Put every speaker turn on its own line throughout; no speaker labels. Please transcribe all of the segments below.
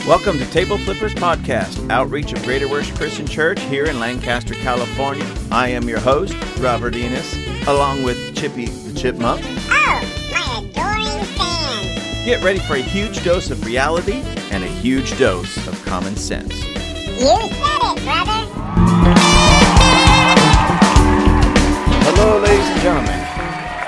Welcome to Table Flippers Podcast, outreach of Greater Worship Christian Church here in Lancaster, California. I am your host, Robert Enos, along with Chippy the Chipmunk.
Oh, my adoring fans.
Get ready for a huge dose of reality and a huge dose of common sense.
You said it, brother.
Hello, ladies and gentlemen.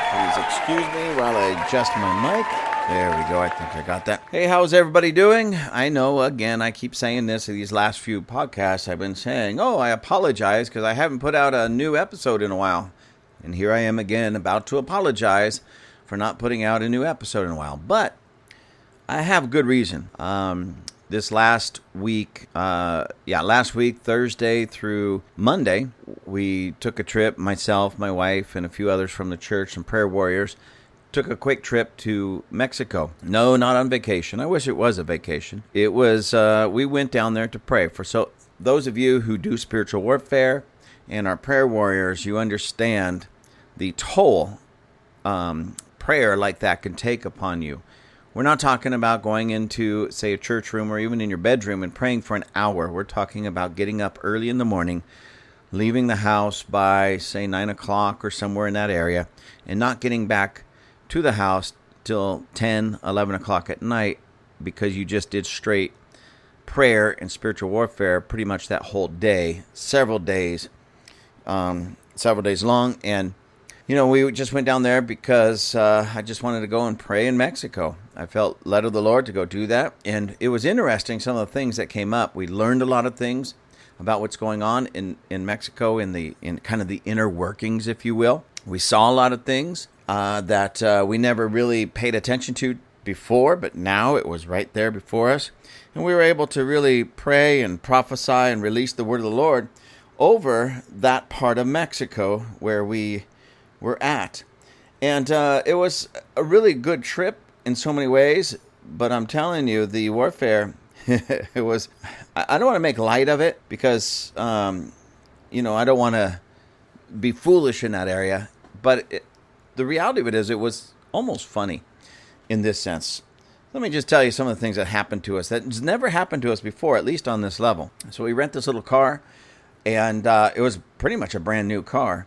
Please excuse me while I adjust my mic. There we go. I think I got that. Hey, how's everybody doing? I know, again, I keep saying this in these last few podcasts. I've been saying, I apologize because I haven't put out a new episode in a while. And here I am again about to apologize for not putting out a new episode in a while. But I have good reason. This last week, Thursday through Monday, we took a trip, myself, my wife, and a few others from the church, some prayer warriors, took a quick trip to Mexico. No, not on vacation. I wish it was a vacation. It was, we went down there to pray. So those of you who do spiritual warfare and are prayer warriors, you understand the toll prayer like that can take upon you. We're not talking about going into, say, a church room or even in your bedroom and praying for an hour. We're talking about getting up early in the morning, leaving the house by, say, 9 o'clock or somewhere in that area, and not getting back to the house till 10, 11 o'clock at night because you just did straight prayer and spiritual warfare pretty much that whole day, several days long. And, we just went down there because I just wanted to go and pray in Mexico. I felt led of the Lord to go do that. And it was interesting, some of the things that came up. We learned a lot of things about what's going on in Mexico, in kind of the inner workings, if you will. We saw a lot of things that we never really paid attention to before, but now it was right there before us. And we were able to really pray and prophesy and release the word of the Lord over that part of Mexico where we were at. And it was a really good trip in so many ways, but I'm telling you, the warfare, it was, I don't want to make light of it because, I don't want to be foolish in that area, but the reality of it is it was almost funny in this sense. Let me just tell you some of the things that happened to us that has never happened to us before, at least on this level. So we rent this little car, and it was pretty much a brand new car.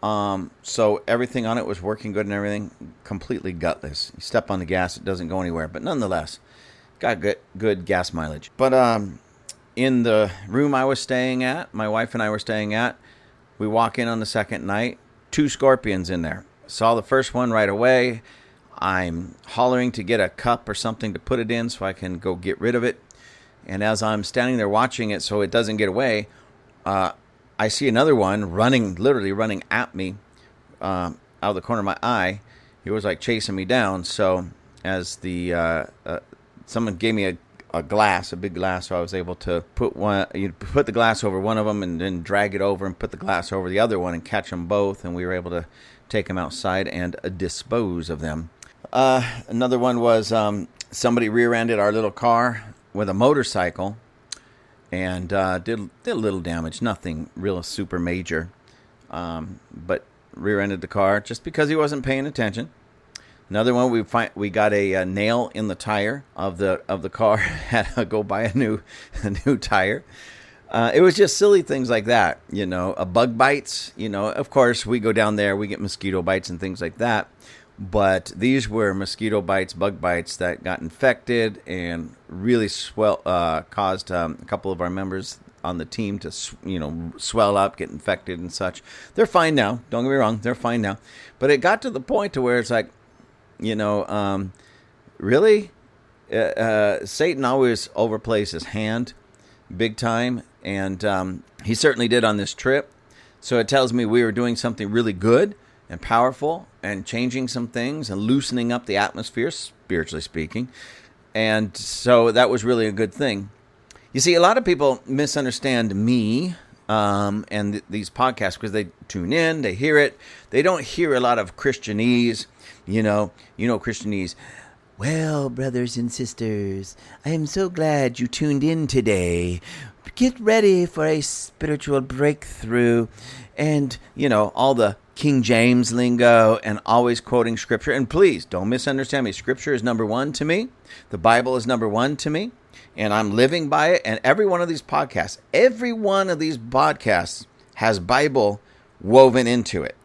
So everything on it was working good and everything, completely gutless. You step on the gas, it doesn't go anywhere, but nonetheless, got good gas mileage. But in the room I was staying at, my wife and I were staying at, we walk in on the second night, 2 scorpions in there. Saw the first one right away. I'm hollering to get a cup or something to put it in so I can go get rid of it. And as I'm standing there watching it so it doesn't get away, I see another one literally running at me out of the corner of my eye. He was like chasing me down. So as someone gave me a glass, a big glass, so I was able to put the glass over one of them and then drag it over and put the glass over the other one and catch them both, and we were able to take them outside and dispose of them. Another one was somebody rear-ended our little car with a motorcycle and did a little damage, nothing real super major, but rear-ended the car just because he wasn't paying attention. Another one, we got a nail in the tire of the car. Had to go buy a new tire. It was just silly things like that, a bug bites. Of course, we go down there, we get mosquito bites and things like that. But these were mosquito bites, bug bites that got infected and really caused a couple of our members on the team to swell up, get infected and such. They're fine now. Don't get me wrong, they're fine now. But it got to the point to where it's like, really? Satan always overplays his hand big time, and he certainly did on this trip. So it tells me we were doing something really good and powerful and changing some things and loosening up the atmosphere, spiritually speaking. And so that was really a good thing. You see, a lot of people misunderstand me and these podcasts because they tune in, they hear it. They don't hear a lot of Christianese, Christianese. Well, brothers and sisters, I am so glad you tuned in today. Get ready for a spiritual breakthrough and, all the King James lingo and always quoting Scripture. And please, don't misunderstand me. Scripture is number one to me. The Bible is number one to me. And I'm living by it. And every one of these podcasts has Bible woven into it.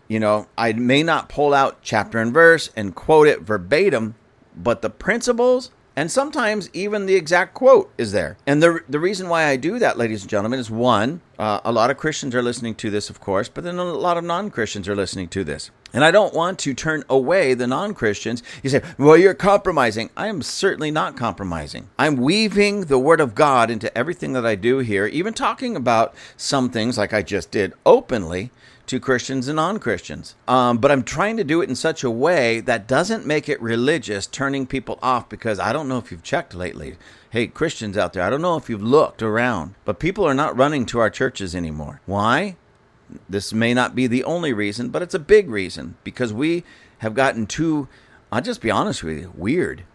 You know, I may not pull out chapter and verse and quote it verbatim, but the principles and sometimes even the exact quote is there. And the reason why I do that, ladies and gentlemen, is one, a lot of Christians are listening to this, of course, but then a lot of non-Christians are listening to this. And I don't want to turn away the non-Christians. You say, well, you're compromising. I am certainly not compromising. I'm weaving the Word of God into everything that I do here, even talking about some things like I just did openly to Christians and non-Christians. But I'm trying to do it in such a way that doesn't make it religious, turning people off, because I don't know if you've checked lately. Hey, Christians out there, I don't know if you've looked around, but people are not running to our churches anymore. Why? This may not be the only reason, but it's a big reason, because we have gotten too, I'll just be honest with you, weird,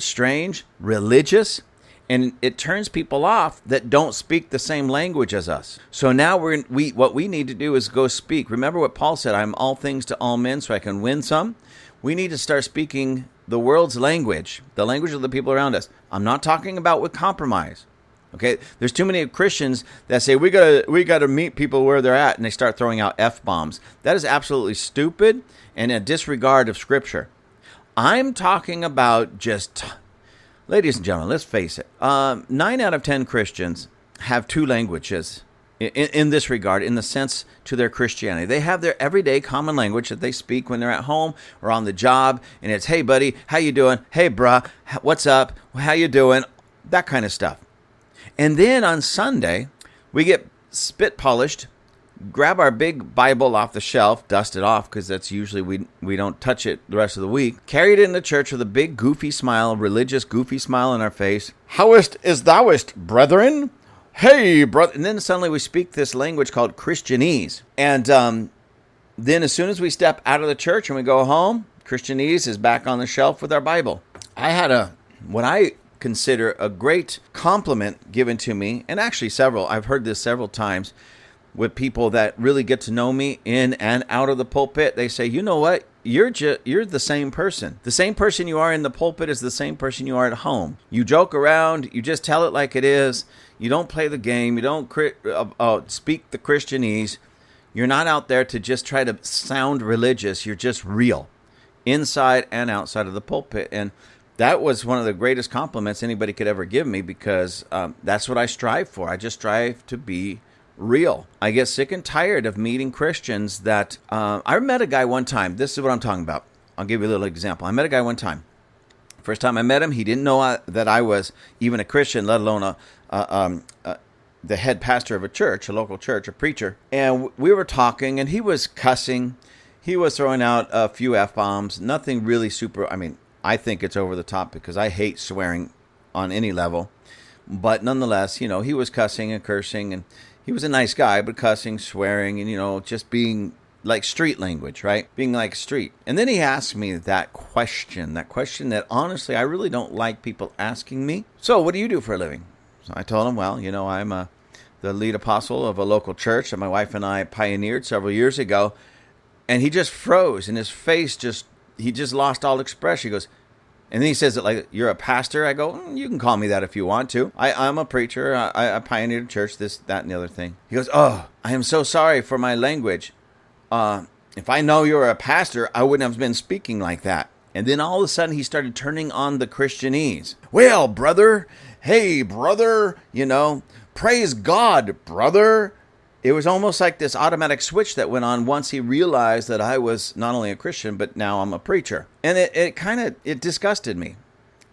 strange, religious, and it turns people off that don't speak the same language as us. So now what we need to do is go speak. Remember what Paul said, I'm all things to all men so I can win some. We need to start speaking the world's language, the language of the people around us. I'm not talking about with compromise. Okay, there's too many Christians that say we gotta meet people where they're at, and they start throwing out F-bombs. That is absolutely stupid and a disregard of Scripture. I'm talking about just, ladies and gentlemen, let's face it. 9 out of 10 Christians have two languages in this regard, in the sense to their Christianity. They have their everyday common language that they speak when they're at home or on the job, and it's, hey, buddy, how you doing? Hey, bruh, what's up? How you doing? That kind of stuff. And then on Sunday, we get spit polished, grab our big Bible off the shelf, dust it off, because that's usually we don't touch it the rest of the week, carry it into church with a big goofy smile, religious goofy smile on our face. Howest is thouest, brethren? Hey, brother. And then suddenly we speak this language called Christianese. And then as soon as we step out of the church and we go home, Christianese is back on the shelf with our Bible. I had what I consider a great compliment given to me, and actually several. I've heard this several times with people that really get to know me in and out of the pulpit. They say, you know what? You're the same person. The same person you are in the pulpit is the same person you are at home. You joke around. You just tell it like it is. You don't play the game. You don't speak the Christianese. You're not out there to just try to sound religious. You're just real, inside and outside of the pulpit. And that was one of the greatest compliments anybody could ever give me, because that's what I strive for. I just strive to be real. I get sick and tired of meeting Christians that I met a guy one time. This is what I'm talking about. I'll give you a little example. I met a guy one time. First time I met him, he didn't know that I was even a Christian, let alone the head pastor of a church, a local church, a preacher. And we were talking, and he was cussing. He was throwing out a few F-bombs. Nothing really super. I mean, I think it's over the top, because I hate swearing on any level. But nonetheless, he was cussing and cursing, and he was a nice guy, but cussing, swearing, and, just being like street language, right? Being like street. And then he asked me that question that honestly, I really don't like people asking me. So what do you do for a living? So I told him, well, I'm the lead apostle of a local church that my wife and I pioneered several years ago. And he just froze, and his face he just lost all expression. He goes, and then he says it like, you're a pastor? I go, you can call me that if you want to. I'm a preacher. I pioneered a church, this, that, and the other thing. He goes, oh, I am so sorry for my language. If I know you're a pastor, I wouldn't have been speaking like that. And then all of a sudden he started turning on the Christianese. Well, brother, hey, brother, praise God, brother. It was almost like this automatic switch that went on once he realized that I was not only a Christian, but now I'm a preacher. And it disgusted me.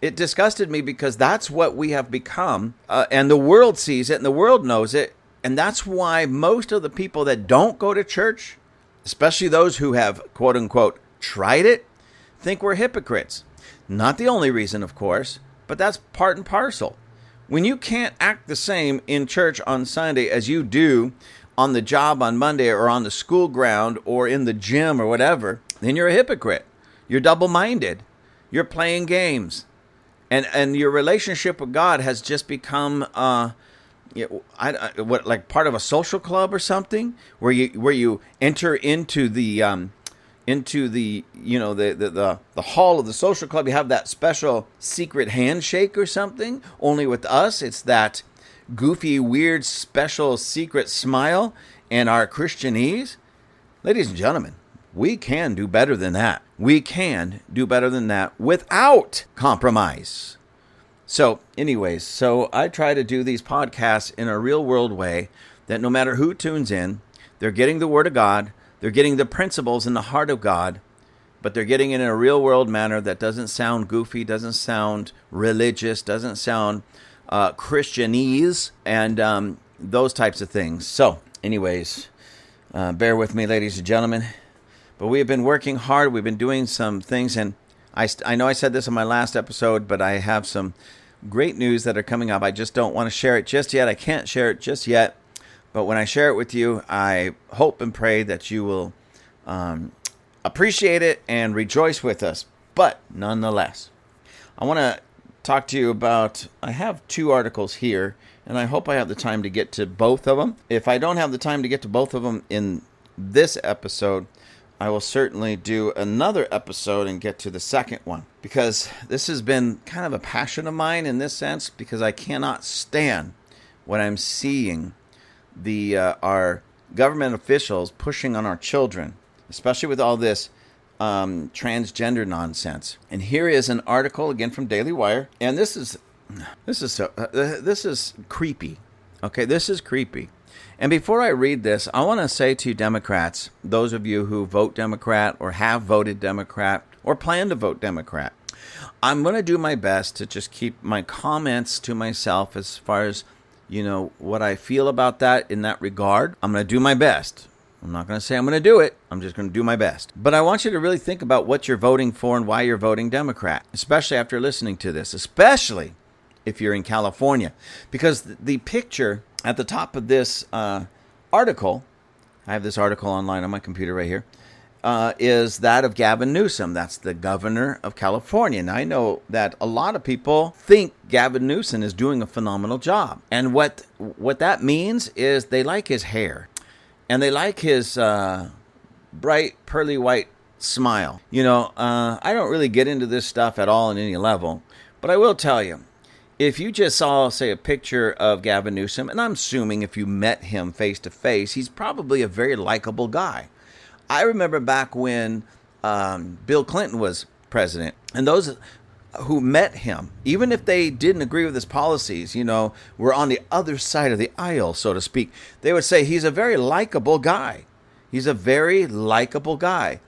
It disgusted me because that's what we have become. And the world sees it, and the world knows it. And that's why most of the people that don't go to church, especially those who have, quote unquote, tried it, think we're hypocrites. Not the only reason, of course, but that's part and parcel. When you can't act the same in church on Sunday as you do on the job on Monday, or on the school ground, or in the gym, or whatever, then you're a hypocrite. You're double-minded. You're playing games. And your relationship with God has just become what, like part of a social club or something, where you enter into the the hall of the social club. You have that special secret handshake or something. Only with us, it's that goofy, weird, special secret smile and our Christianese. Ladies and gentlemen, we can do better than that. We can do better than that without compromise. So anyways, I try to do these podcasts in a real world way that no matter who tunes in, they're getting the Word of God, they're getting the principles in the heart of God, but they're getting it in a real world manner that doesn't sound goofy, doesn't sound religious, doesn't sound Christianese, and those types of things. So anyways, bear with me, ladies and gentlemen. But we have been working hard. We've been doing some things, and I know I said this in my last episode, but I have some great news that are coming up. I just don't want to share it just yet. I can't share it just yet. But when I share it with you, I hope and pray that you will appreciate it and rejoice with us. But nonetheless, I want to talk to you about, I have 2 articles here, and I hope I have the time to get to both of them. If I don't have the time to get to both of them in this episode, I will certainly do another episode and get to the second one, because this has been kind of a passion of mine in this sense, because I cannot stand what I'm seeing our government officials pushing on our children, especially with all this transgender nonsense. And here is an article again from Daily Wire, and this is creepy. Okay, this is creepy. And before I read this, I want to say to Democrats, those of you who vote Democrat or have voted Democrat or plan to vote Democrat, I'm going to do my best to just keep my comments to myself as far as, what I feel about that in that regard. I'm going to do my best. I'm not going to say I'm going to do it. I'm just going to do my best. But I want you to really think about what you're voting for and why you're voting Democrat, especially after listening to this, especially if you're in California. Because the picture at the top of this article, I have this article online on my computer right here, is that of Gavin Newsom. That's the governor of California. And I know that a lot of people think Gavin Newsom is doing a phenomenal job. And what that means is they like his hair. And they like his bright, pearly white smile. I don't really get into this stuff at all on any level. But I will tell you, if you just saw, say, a picture of Gavin Newsom, and I'm assuming if you met him face to face, he's probably a very likable guy. I remember back when Bill Clinton was president, and those who met him, even if they didn't agree with his policies, were on the other side of the aisle, so to speak, they would say he's a very likable guy. He's a very likable guy.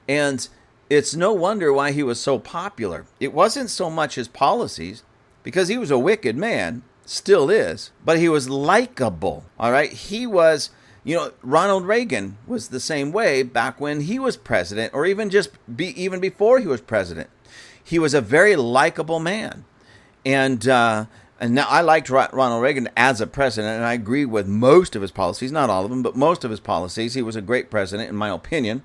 And it's no wonder why he was so popular. It wasn't so much his policies, because he was a wicked man, still is, but he was likable, all right? He was, Ronald Reagan was the same way back when he was president, or even even before he was president. He was a very likable man. And now I liked Ronald Reagan as a president, and I agree with most of his policies, not all of them, but most of his policies. He was a great president, in my opinion.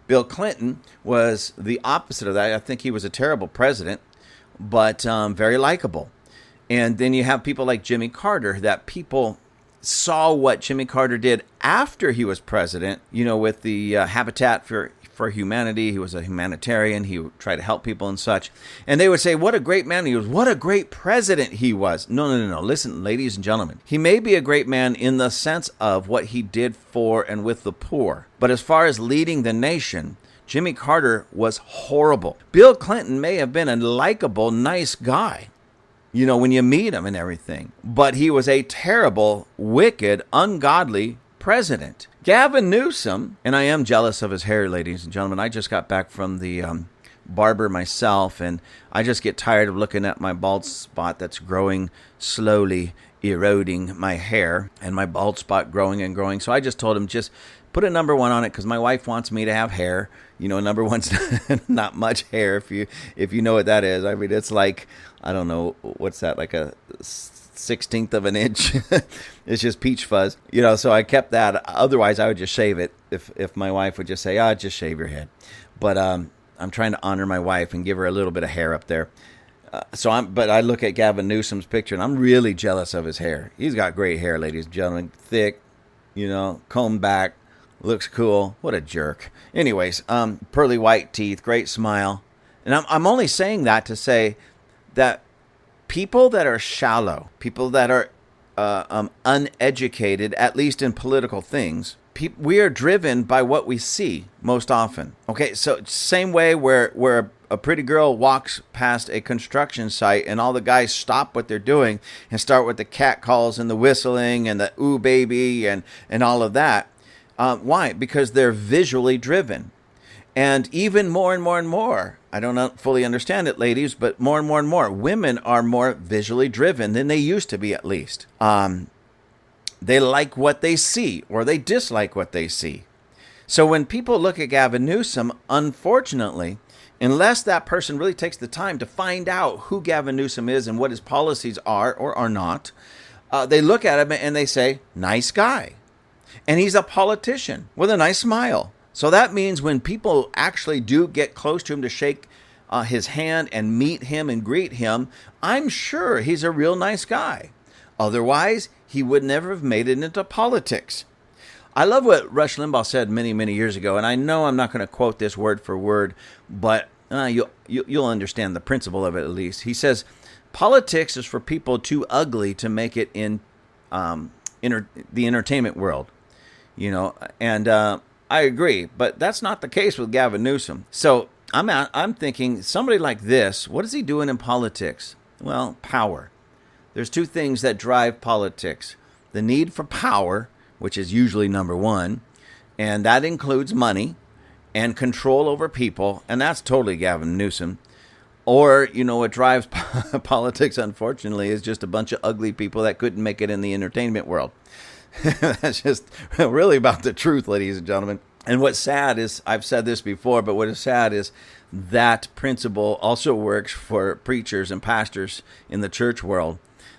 Bill Clinton was the opposite of that. I think he was a terrible president, but very likable. And then you have people like Jimmy Carter, that people saw what Jimmy Carter did after he was president, with the Habitat for Humanity. He was a humanitarian. He would try to help people and such. And they would say, what a great man he was. What a great president he was. No. Listen, ladies and gentlemen. He may be a great man in the sense of what he did for and with the poor. But as far as leading the nation, Jimmy Carter was horrible. Bill Clinton may have been a likable, nice guy, when you meet him and everything. But he was a terrible, wicked, ungodly president. Gavin Newsom, and I am jealous of his hair, ladies and gentlemen. I just got back from the barber myself, and I just get tired of looking at my bald spot that's growing, slowly eroding my hair, and my bald spot growing and growing. So I just told him, just put a number 1 on it, because my wife wants me to have hair. Number 1's not much hair, if you know what that is. I mean, it's like, I don't know, what's that, like a 1/16 of an inch? It's just peach fuzz, so I kept that. Otherwise, I would just shave it if my wife would just say, just shave your head. But I'm trying to honor my wife and give her a little bit of hair up there. But I look at Gavin Newsom's picture, and I'm really jealous of his hair. He's got great hair, ladies and gentlemen. Thick, combed back, looks cool. What a jerk. Anyways, pearly white teeth, great smile. And I'm only saying that to say that people that are shallow, people that are uneducated, at least in political things, we are driven by what we see most often. Okay, so same way where a pretty girl walks past a construction site and all the guys stop what they're doing and start with the cat calls and the whistling and the ooh baby and all of that. Why? Because they're visually driven. And even more and more and more, I don't fully understand it, ladies, but more and more and more, women are more visually driven than they used to be, at least. They like what they see, or they dislike what they see. So when people look at Gavin Newsom, unfortunately, unless that person really takes the time to find out who Gavin Newsom is and what his policies are or are not, they look at him and they say, nice guy. And he's a politician with a nice smile. So that means when people actually do get close to him to shake his hand and meet him and greet him, I'm sure he's a real nice guy. Otherwise, he would never have made it into politics. I love what Rush Limbaugh said many, many years ago, and I know I'm not going to quote this word for word, but you'll understand the principle of it at least. He says, politics is for people too ugly to make it in the entertainment world. And I agree, but that's not the case with Gavin Newsom. So I'm thinking somebody like this, what is he doing in politics? Well, power. There's two things that drive politics. The need for power, which is usually number one, and that includes money and control over people, and that's totally Gavin Newsom. Or, what drives politics, unfortunately, is just a bunch of ugly people that couldn't make it in the entertainment world. That's just really about the truth, ladies and gentlemen. And what's sad is, I've said this before, but what is sad is that principle also works for preachers and pastors in the church world.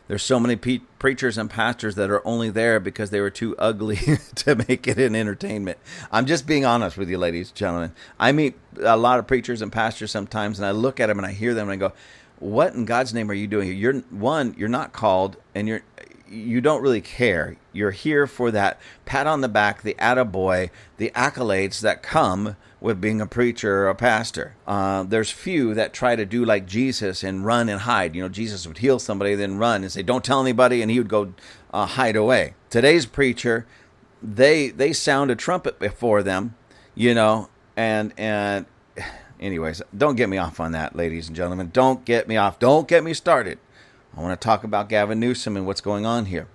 There's so many preachers and pastors that are only there because they were too ugly to make it in entertainment. I'm just being honest with you, ladies and gentlemen. I meet a lot of preachers and pastors sometimes, and I look at them and I hear them and I go, what in God's name are you doing here? You're not called, and you don't really care. You're here for that pat on the back, the attaboy, the accolades that come with being a preacher or a pastor. There's few that try to do like Jesus and run and hide. Jesus would heal somebody, then run and say, don't tell anybody, and he would go hide away. Today's preacher, they sound a trumpet before them, and anyways, don't get me off on that, ladies and gentlemen. Don't get me off. Don't get me started. I want to talk about Gavin Newsom and what's going on here.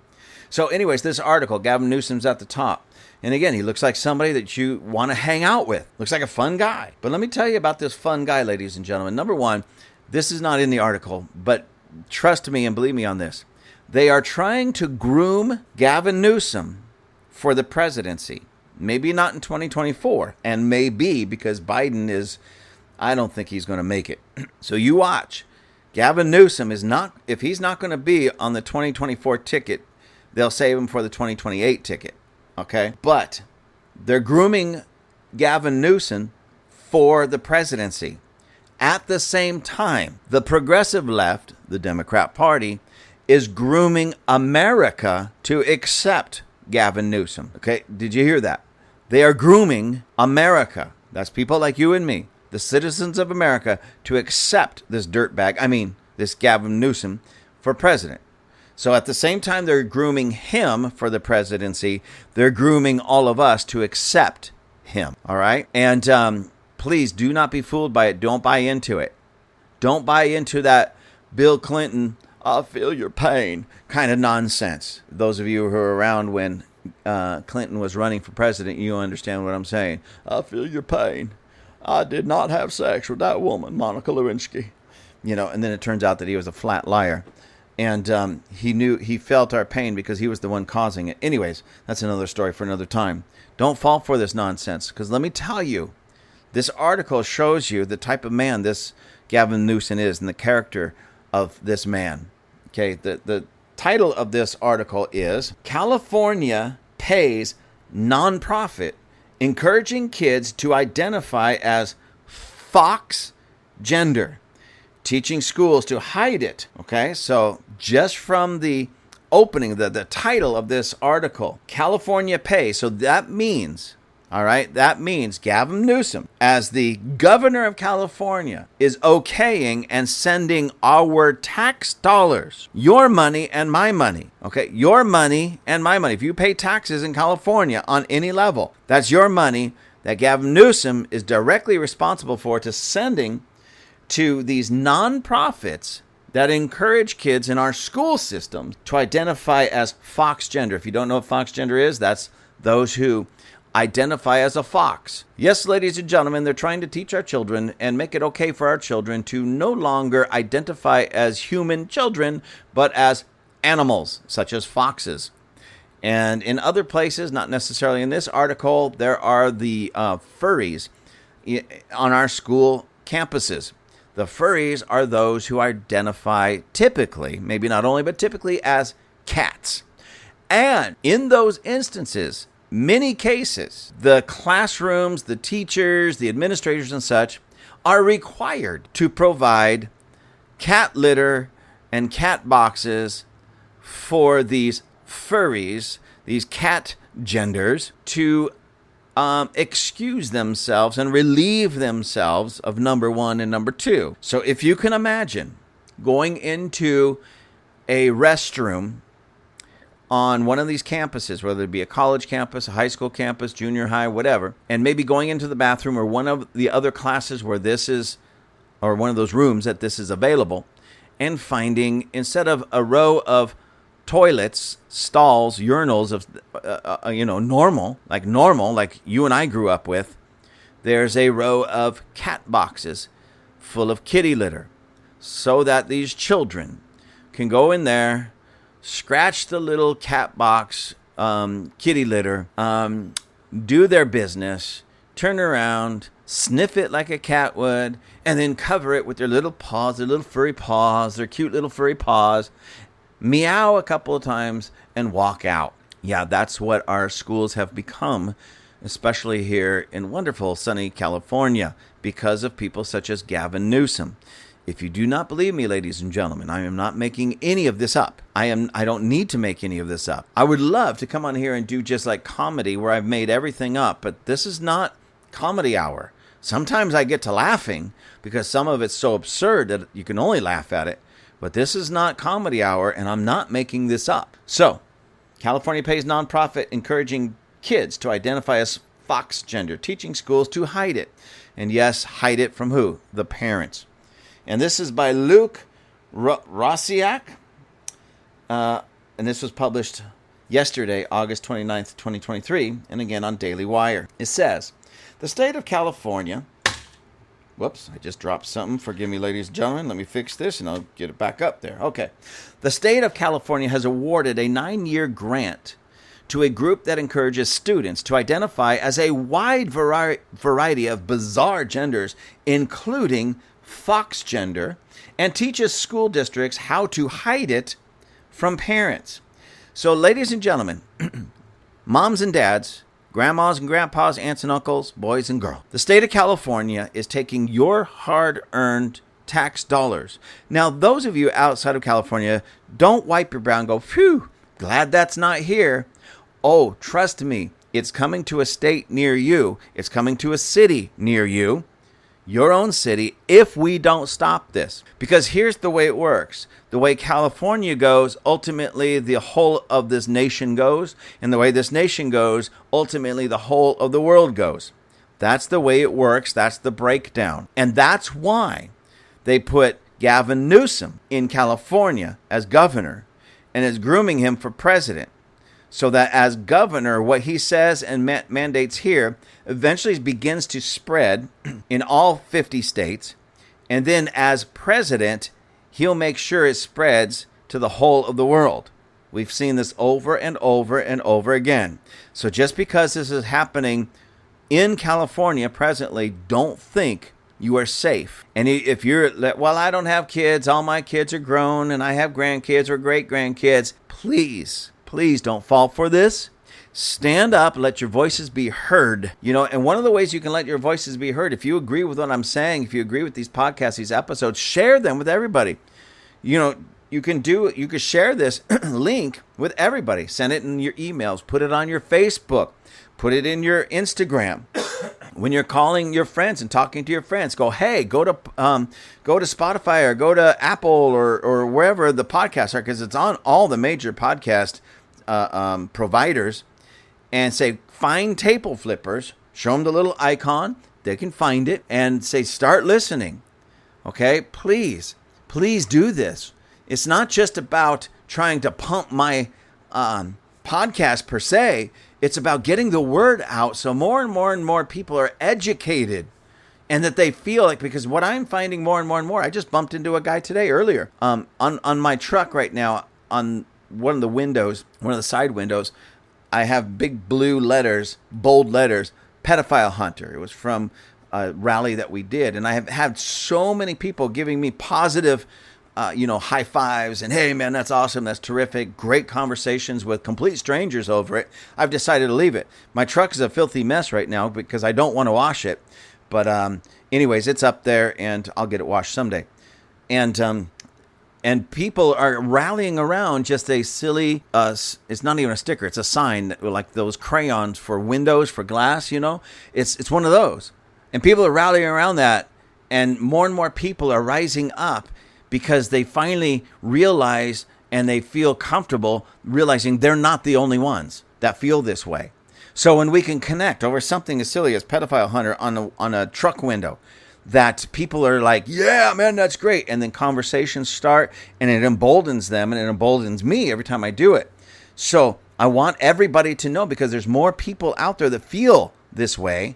So anyways, this article, Gavin Newsom's at the top. And again, he looks like somebody that you want to hang out with. Looks like a fun guy. But let me tell you about this fun guy, ladies and gentlemen. Number one, this is not in the article, but trust me and believe me on this. They are trying to groom Gavin Newsom for the presidency. Maybe not in 2024. And maybe because Biden I don't think he's going to make it. So you watch. Gavin Newsom if he's not going to be on the 2024 ticket, they'll save him for the 2028 ticket. Okay? But they're grooming Gavin Newsom for the presidency. At the same time, the progressive left, the Democrat Party, is grooming America to accept Gavin Newsom. Okay? Did you hear that? They are grooming America. That's people like you and me, the citizens of America, to accept this dirtbag, this Gavin Newsom, for president. So at the same time they're grooming him for the presidency, they're grooming all of us to accept him. All right? And please do not be fooled by it. Don't buy into it. Don't buy into that Bill Clinton, I'll feel your pain kind of nonsense. Those of you who were around when Clinton was running for president, you understand what I'm saying. I feel your pain. I did not have sex with that woman, Monica Lewinsky. And then it turns out that he was a flat liar. And he felt our pain because he was the one causing it. Anyways, that's another story for another time. Don't fall for this nonsense, because let me tell you, this article shows you the type of man this Gavin Newsom is and the character of this man. Okay, the title of this article is California Pays Nonprofit Encouraging Kids to Identify as Fox Gender. teaching schools to hide it. Okay, so just from the opening, the title of this article, California Pay. So that means, all right, that means Gavin Newsom, as the governor of California, is okaying and sending our tax dollars, your money and my money, okay, your money and my money. If you pay taxes in California on any level, that's your money that Gavin Newsom is directly responsible for, to sending to these nonprofits that encourage kids in our school systems to identify as fox gender. If you don't know what fox gender is, that's those who identify as a fox. Yes, ladies and gentlemen, they're trying to teach our children and make it okay for our children to no longer identify as human children, but as animals, such as foxes. And in other places, not necessarily in this article, there are the furries on our school campuses. The furries are those who identify typically, maybe not only, but typically as cats. And in those instances, many cases, the classrooms, the teachers, the administrators and such are required to provide cat litter and cat boxes for these furries, these cat genders, to excuse themselves and relieve themselves of number one and number two. So if you can imagine going into a restroom on one of these campuses, whether it be a college campus, a high school campus, junior high, whatever, and maybe going into the bathroom or one of the other classes where this is, or one of those rooms that this is available, and finding, instead of a row of toilets, stalls, urinals of, normal, like you and I grew up with, there's a row of cat boxes full of kitty litter, so that these children can go in there, scratch the little cat box, kitty litter, do their business, turn around, sniff it like a cat would, and then cover it with their little paws, their little furry paws, their cute little furry paws, meow a couple of times, and walk out. Yeah, that's what our schools have become, especially here in wonderful sunny California, because of people such as Gavin Newsom. If you do not believe me, ladies and gentlemen, I am not making any of this up. I don't need to make any of this up. I would love to come on here and do just like comedy where I've made everything up, but this is not comedy hour. Sometimes I get to laughing because some of it's so absurd that you can only laugh at it. But this is not comedy hour, and I'm not making this up. So, California Pays nonprofit encouraging kids to identify as fox gender, teaching schools to hide it. And yes, hide it from who? The parents. And this is by Luke Rosiak. And this was published yesterday, August 29th, 2023, and again on Daily Wire. It says, the state of California... Whoops, I just dropped something. Forgive me, ladies and gentlemen. Let me fix this, and I'll get it back up there. Okay. The state of California has awarded a 9-year grant to a group that encourages students to identify as a wide variety of bizarre genders, including fox gender, and teaches school districts how to hide it from parents. So, ladies and gentlemen, moms and dads, grandmas and grandpas, aunts and uncles, boys and girls, the state of California is taking your hard-earned tax dollars. Now, those of you outside of California, don't wipe your brow and go, phew, glad that's not here. Oh, trust me, it's coming to a state near you. It's coming to a city near you, your own city, if we don't stop this. Because here's the way it works. The way California goes, ultimately the whole of this nation goes. And the way this nation goes, ultimately the whole of the world goes. That's the way it works. That's the breakdown. And that's why they put Gavin Newsom in California as governor and is grooming him for president. So that as governor, what he says and mandates here eventually begins to spread in all 50 states. And then as president, he'll make sure it spreads to the whole of the world. We've seen this over and over and over again. So just because this is happening in California presently, don't think you are safe. And if you're, well, I don't have kids, all my kids are grown, and I have grandkids or great-grandkids, please don't fall for this. Stand up, let your voices be heard. And one of the ways you can let your voices be heard, if you agree with what I'm saying, if you agree with these podcasts, these episodes, share them with everybody. You can share this link with everybody. Send it in your emails, put it on your Facebook, put it in your Instagram. When you're calling your friends and talking to your friends, go to Spotify or go to Apple or wherever the podcasts are, because it's on all the major podcast providers, and say, find Table Flippers, show them the little icon, they can find it, and say, start listening. Okay, please do this. It's not just about trying to pump my podcast per se. It's about getting the word out so more and more and more people are educated, and that they feel like, because what I'm finding more and more and more, I just bumped into a guy today earlier on my truck right now, on one of the side windows, I have big blue letters, bold letters, pedophile hunter. It was from a rally that we did. And I have had so many people giving me positive, high fives and, hey, man, that's awesome. That's terrific. Great conversations with complete strangers over it. I've decided to leave it. My truck is a filthy mess right now because I don't want to wash it. But anyways, it's up there and I'll get it washed someday. And people are rallying around just a silly, it's not even a sticker, it's a sign, like those crayons for windows, for glass, It's one of those. And people are rallying around that, and more people are rising up because they finally realize and they feel comfortable realizing they're not the only ones that feel this way. So when we can connect over something as silly as pedophile hunter on a truck window, that people are like, yeah, man, that's great. And then conversations start, and it emboldens them, and it emboldens me every time I do it. So I want everybody to know, because there's more people out there that feel this way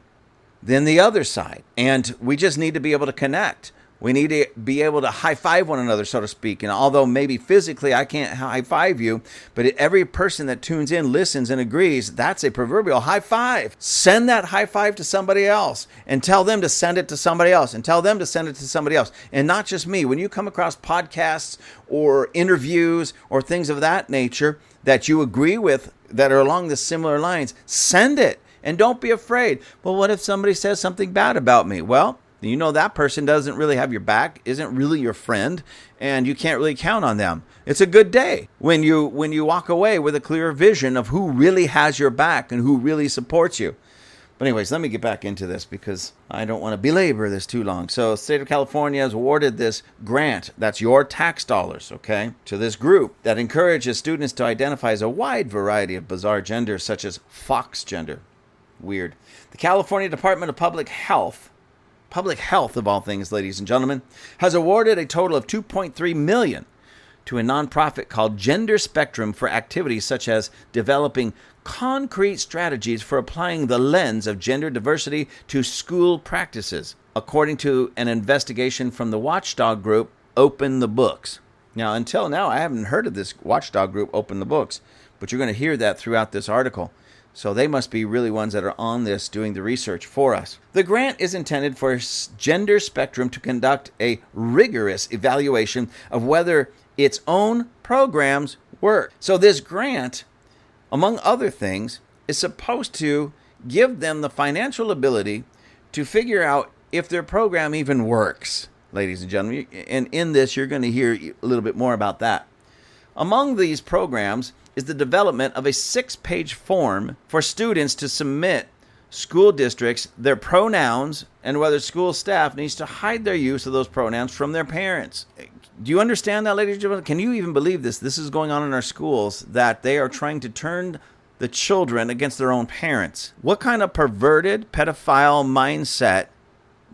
than the other side. And we just need to be able to connect. We need to be able to high five one another, so to speak. And although maybe physically I can't high five you, but every person that tunes in, listens, and agrees, that's a proverbial high five. Send that high five to somebody else and tell them to send it to somebody else and tell them to send it to somebody else. And not just me. When you come across podcasts or interviews or things of that nature that you agree with that are along the similar lines, send it. And don't be afraid. Well, what if somebody says something bad about me? Well, that person doesn't really have your back, isn't really your friend, and you can't really count on them. It's a good day when you walk away with a clear vision of who really has your back and who really supports you. But anyways, let me get back into this because I don't want to belabor this too long. So the state of California has awarded this grant, that's your tax dollars, okay, to this group that encourages students to identify as a wide variety of bizarre genders, such as fox gender. Weird. The California Department of Public Health of all things, ladies and gentlemen, has awarded a total of $2.3 million to a nonprofit called Gender Spectrum for activities such as developing concrete strategies for applying the lens of gender diversity to school practices, according to an investigation from the watchdog group Open the Books. Now, until now, I haven't heard of this watchdog group Open the Books, but you're going to hear that throughout this article. So they must be really ones that are on this doing the research for us. The grant is intended for Gender Spectrum to conduct a rigorous evaluation of whether its own programs work. So this grant, among other things, is supposed to give them the financial ability to figure out if their program even works, ladies and gentlemen. And in this, you're going to hear a little bit more about that. Among these programs is the development of a 6-page form for students to submit school districts their pronouns and whether school staff needs to hide their use of those pronouns from their parents. Do you understand that, ladies and gentlemen? Can you even believe this? This is going on in our schools, that they are trying to turn the children against their own parents. What kind of perverted pedophile mindset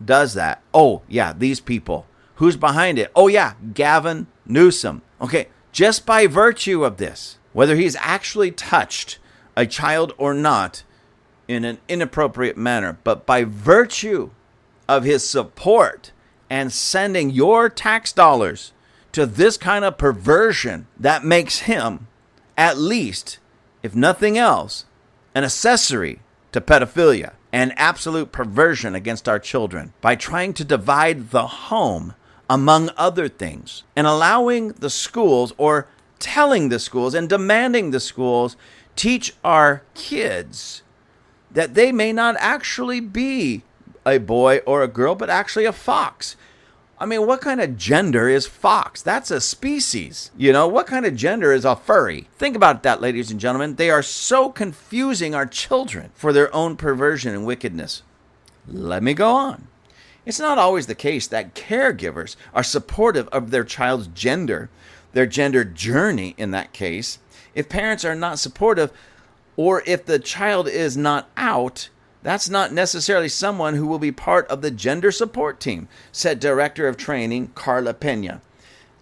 does that? Oh, yeah, these people. Who's behind it? Oh, yeah, Gavin Newsom. Okay, just by virtue of this, whether he's actually touched a child or not in an inappropriate manner, but by virtue of his support and sending your tax dollars to this kind of perversion, that makes him, at least, if nothing else, an accessory to pedophilia and absolute perversion against our children by trying to divide the home, among other things, and allowing the schools, or telling the schools and demanding the schools teach our kids that they may not actually be a boy or a girl, but actually a fox. I mean, what kind of gender is fox? That's a species. What kind of gender is a furry? Think about that, ladies and gentlemen. They are so confusing our children for their own perversion and wickedness. Let me go on. It's not always the case that caregivers are supportive of their child's gender, their gender journey in that case. If parents are not supportive, or if the child is not out, that's not necessarily someone who will be part of the gender support team, said Director of Training Carla Pena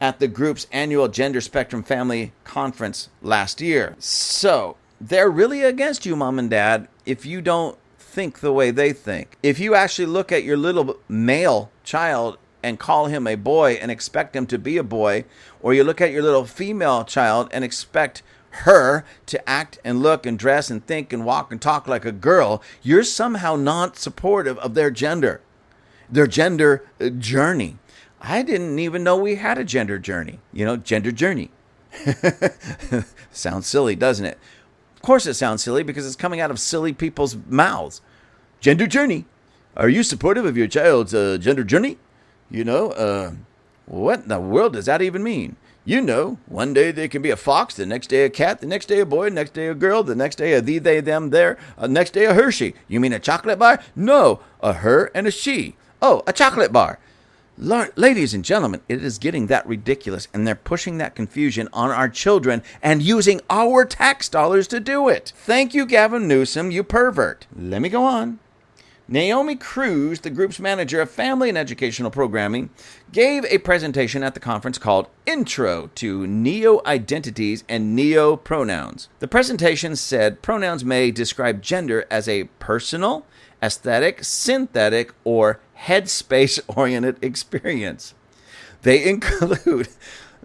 at the group's annual Gender Spectrum Family Conference last year. So, they're really against you, Mom and Dad, if you don't think the way they think. If you actually look at your little male child and call him a boy and expect him to be a boy, or you look at your little female child and expect her to act and look and dress and think and walk and talk like a girl, you're somehow not supportive of their gender journey. I didn't even know we had a gender journey. Gender journey. Sounds silly, doesn't it? Of course it sounds silly because it's coming out of silly people's mouths. Gender journey. Are you supportive of your child's gender journey? What in the world does that even mean? One day they can be a fox, the next day a cat, the next day a boy, the next day a girl, the next day a thee, they, them, there, next day a Hershey. You mean a chocolate bar? No, a her and a she. Oh, a chocolate bar. Ladies and gentlemen, it is getting that ridiculous, and they're pushing that confusion on our children and using our tax dollars to do it. Thank you, Gavin Newsom, you pervert. Let me go on. Naomi Cruz, the group's manager of family and educational programming, gave a presentation at the conference called Intro to Neo-Identities and Neo-Pronouns. The presentation said pronouns may describe gender as a personal, aesthetic, synthetic, or headspace-oriented experience. They include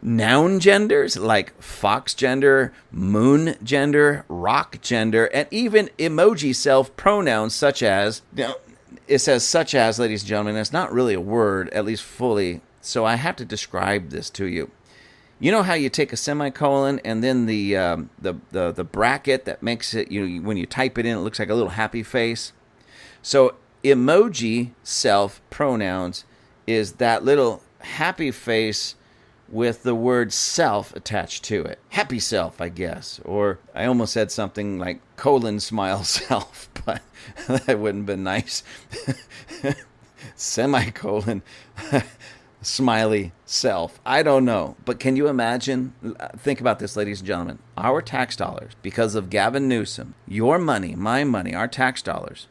noun genders like fox gender, moon gender, rock gender, and even emoji self-pronouns such as, it says such as, ladies and gentlemen, it's not really a word, at least fully, so I have to describe this to you. You know how you take a semicolon and then the bracket that makes it, when you type it in, it looks like a little happy face? So emoji self-pronouns is that little happy face with the word self attached to it. Happy self, I guess. Or I almost said something like colon smile self, but that wouldn't have been nice. Semicolon smiley self. I don't know. But can you imagine? Think about this, ladies and gentlemen. Our tax dollars, because of Gavin Newsom, your money, my money, our tax dollars,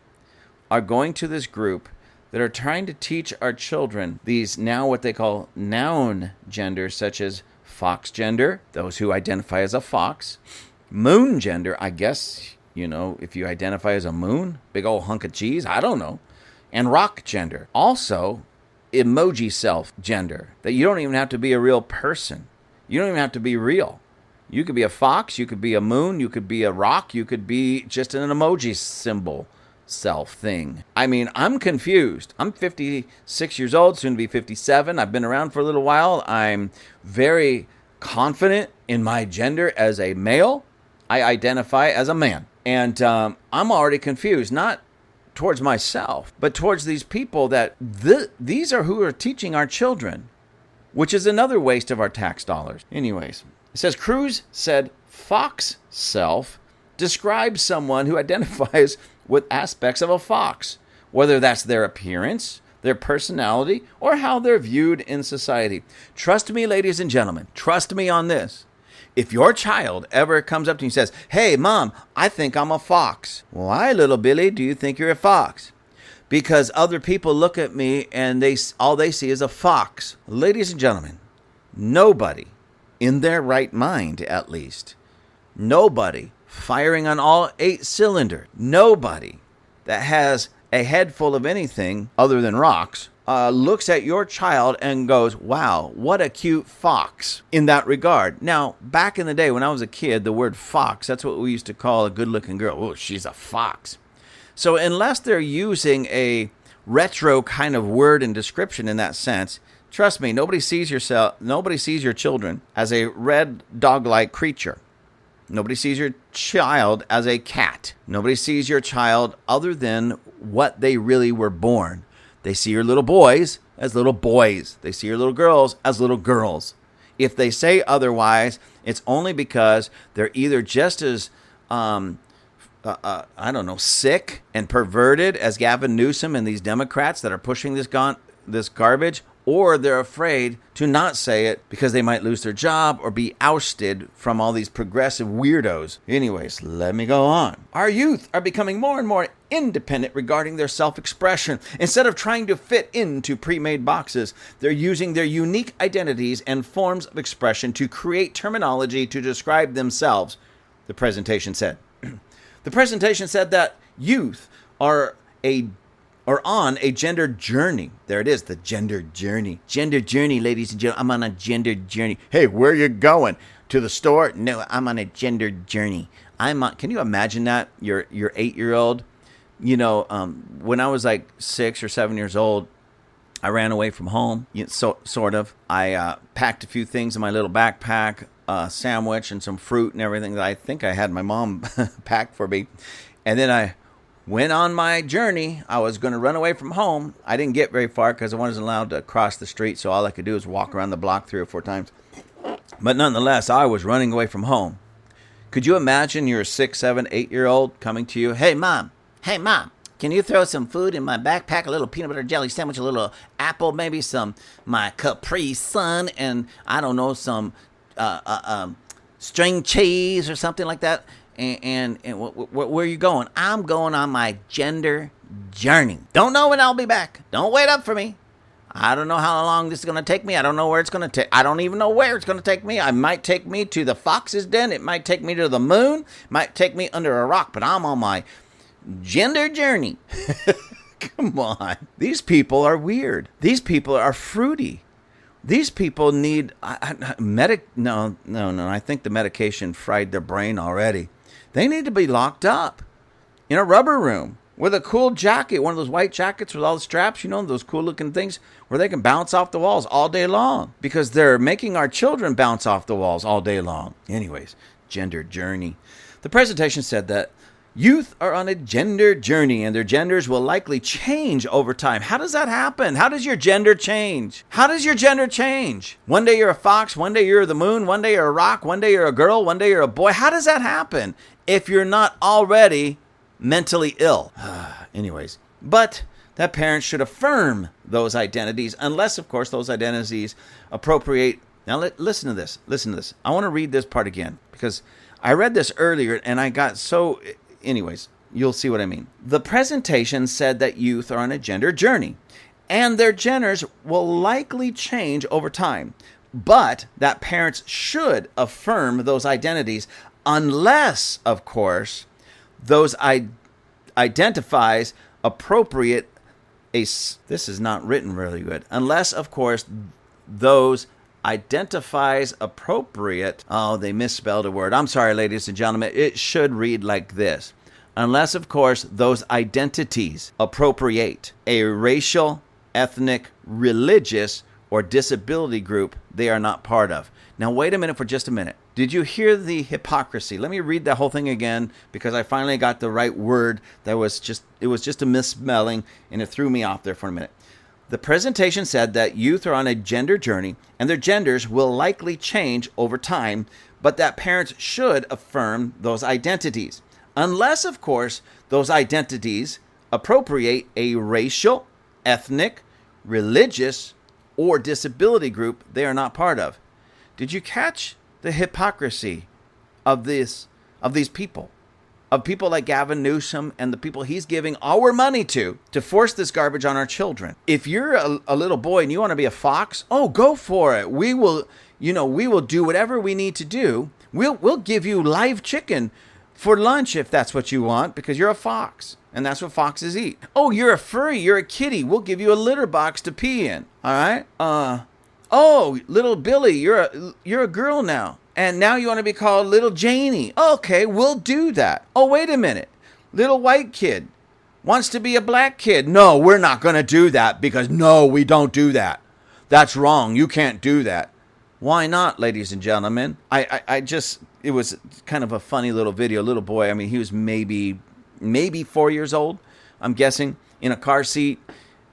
are going to this group that are trying to teach our children these now what they call noun genders, such as fox gender, those who identify as a fox, moon gender, I guess, if you identify as a moon, big old hunk of cheese, I don't know, and rock gender. Also, emoji self gender, that you don't even have to be a real person. You don't even have to be real. You could be a fox, you could be a moon, you could be a rock, you could be just an emoji symbol self thing. I mean, I'm confused. I'm 56 years old, soon to be 57. I've been around for a little while. I'm very confident in my gender as a male. I identify as a man. And I'm already confused, not towards myself, but towards these people that these are who are teaching our children, which is another waste of our tax dollars. Anyways, it says Cruz said fox self describes someone who identifies with aspects of a fox, whether that's their appearance, their personality, or how they're viewed in society. Trust me, ladies and gentlemen, trust me on this. If your child ever comes up to you and says, "Hey, Mom, I think I'm a fox." "Why, little Billy, do you think you're a fox?" "Because other people look at me and all they see is a fox." Ladies and gentlemen, nobody, in their right mind at least, nobody firing on all 8 cylinders, nobody that has a head full of anything other than rocks, looks at your child and goes, "Wow, what a cute fox," in that regard. Now, back in the day when I was a kid, the word fox, that's what we used to call a good-looking girl. "Oh, she's a fox." So unless they're using a retro kind of word and description in that sense, trust me, nobody sees your children as a red dog-like creature. Nobody sees your child as a cat. Nobody sees your child other than what they really were born. They see your little boys as little boys. They see your little girls as little girls. If they say otherwise, it's only because they're either just as, sick and perverted as Gavin Newsom and these Democrats that are pushing this garbage, or they're afraid to not say it because they might lose their job or be ousted from all these progressive weirdos. Anyways, let me go on. Our youth are becoming more and more independent regarding their self-expression. Instead of trying to fit into pre-made boxes, they're using their unique identities and forms of expression to create terminology to describe themselves, the presentation said. The presentation said that youth are on a gender journey. There it is, the gender journey. Gender journey, ladies and gentlemen. I'm on a gender journey. Hey, where are you going? To the store? No, I'm on a gender journey. Can you imagine that? Your 8-year-old. When I was like 6 or 7 years old, I ran away from home. Sort of. I packed a few things in my little backpack, a sandwich and some fruit and everything that I think I had my mom pack for me. And then I went on my journey. I was going to run away from home. I didn't get very far because I wasn't allowed to cross the street, so all I could do was walk around the block 3 or 4 times. But nonetheless, I was running away from home. Could you imagine your 6, 7, 8-year-old coming to you? Hey, mom, can you throw some food in my backpack? A little peanut butter jelly sandwich, a little apple, maybe my Capri Sun, and I don't know, some string cheese or something like that. And where are you going? I'm going on my gender journey. Don't know when I'll be back. Don't wait up for me. I don't know how long this is going to take me. I don't know where it's going to take. I don't even know where it's going to take me. It might take me to the fox's den. It might take me to the moon. It might take me under a rock. But I'm on my gender journey. Come on. These people are weird. These people are fruity. These people need No. I think the medication fried their brain already. They need to be locked up in a rubber room with a cool jacket, one of those white jackets with all the straps, those cool looking things where they can bounce off the walls all day long because they're making our children bounce off the walls all day long. Anyways, gender journey. The presentation said that youth are on a gender journey and their genders will likely change over time. How does that happen? How does your gender change? One day you're a fox, one day you're the moon, one day you're a rock, one day you're a girl, one day you're a boy. How does that happen if you're not already mentally ill? Anyways, but that parents should affirm those identities unless, of course, those identities appropriate. Now, listen to this. I want to read this part again because I read this earlier and I got so... Anyways, you'll see what I mean. The presentation said that youth are on a gender journey and their genders will likely change over time, but that parents should affirm those identities unless, of course, those identifies appropriate. This is not written really good. Unless, of course, those identifies appropriate. Oh, they misspelled a word. I'm sorry, ladies and gentlemen. It should read like this. Unless, of course, those identities appropriate a racial, ethnic, religious, or disability group they are not part of. Now, wait a minute for just a minute. Did you hear the hypocrisy? Let me read the whole thing again because I finally got the right word. It was just a misspelling and it threw me off there for a minute. The presentation said that youth are on a gender journey and their genders will likely change over time, but that parents should affirm those identities. Unless, of course, those identities appropriate a racial, ethnic, religious, or disability group they are not part of. Did you catch the hypocrisy of these people? Of people like Gavin Newsom and the people he's giving our money to force this garbage on our children. If you're a little boy and you want to be a fox, oh, go for it. We will do whatever we need to do. We'll give you live chicken for lunch if that's what you want because you're a fox and that's what foxes eat. Oh, you're a furry, you're a kitty. We'll give you a litter box to pee in. All right? Oh, little Billy, you're a girl now. And now you want to be called Little Janie. Okay, we'll do that. Oh, wait a minute. Little white kid wants to be a black kid. No, we're not going to do that because no, we don't do that. That's wrong. You can't do that. Why not, ladies and gentlemen? I just, it was kind of a funny little video. Little boy, I mean, he was maybe 4 years old, I'm guessing, in a car seat.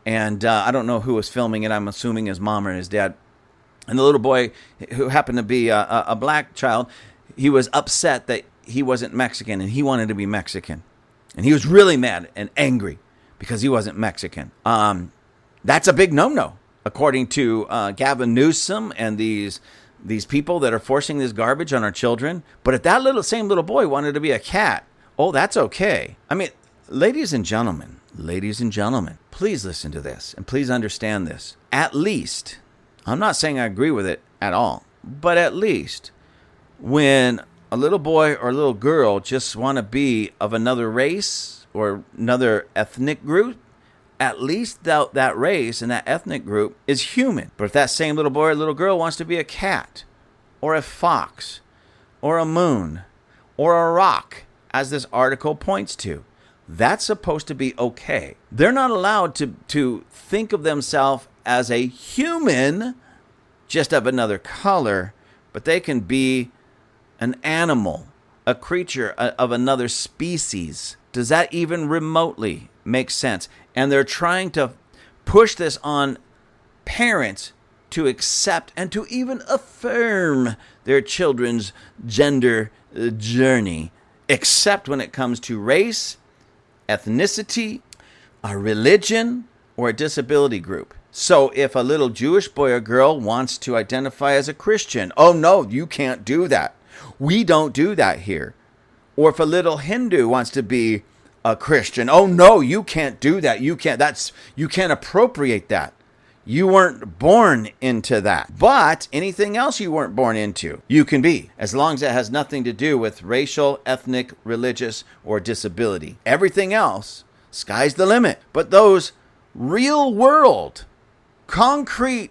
And I don't know who was filming it. I'm assuming his mom or his dad. And the little boy, who happened to be a black child, he was upset that he wasn't Mexican and he wanted to be Mexican. And he was really mad and angry because he wasn't Mexican. That's a big no-no, according to Gavin Newsom and these people that are forcing this garbage on our children. But if that same little boy wanted to be a cat, oh, that's okay. I mean, ladies and gentlemen, please listen to this and please understand this. At least, I'm not saying I agree with it at all, but at least when a little boy or a little girl just want to be of another race or another ethnic group, at least that race and that ethnic group is human. But if that same little boy or little girl wants to be a cat or a fox or a moon or a rock, as this article points to, that's supposed to be okay. They're not allowed to think of themselves as a human, just of another color, but they can be an animal, a creature of another species. Does that even remotely make sense? And they're trying to push this on parents to accept and to even affirm their children's gender journey, except when it comes to race, ethnicity, a religion, or a disability group. So if a little Jewish boy or girl wants to identify as a Christian, oh no, you can't do that. We don't do that here. Or if a little Hindu wants to be a Christian, oh no, you can't do that. You can't appropriate that. You weren't born into that. But anything else you weren't born into, you can be, as long as it has nothing to do with racial, ethnic, religious, or disability. Everything else, sky's the limit. But those real world, concrete,